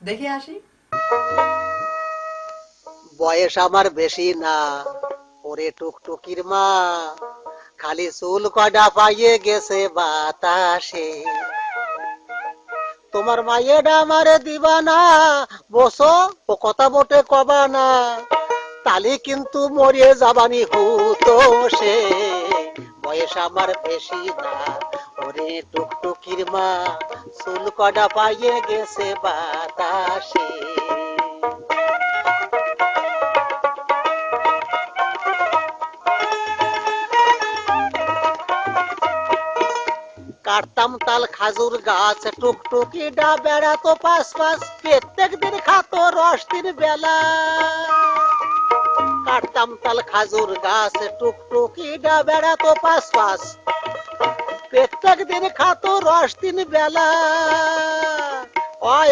দেখে আসি। বয়স আমার বেশি না, ওরে টুকটুকির মা, খালি চুল কয়টা পাইয়ে গেছে বাতাসে। তোমার মায়েরা আমারে দিবা না, বসো ও কথা বটে কবা না, তালি কিন্তু মরিয়ে যাবানি হুতো সে। বয়স আমার বেশি না, ওরে টুকটুকির মা, চুল কয়টা পাইয়ে গেছে বাতাসে। কাটতাম তাল খাজুর গাছ, টুকটুকি ডা বেড়াতো পাশ পাশ, প্রত্যেক দিন খাতো রস দিন বেলা। কাটতাম তাল খাজুর গাছ, টুকটুকি ডা বেড়াতো পাশ পাশ, প্রত্যেক দিন খাতো রস দিন বেলা। ওই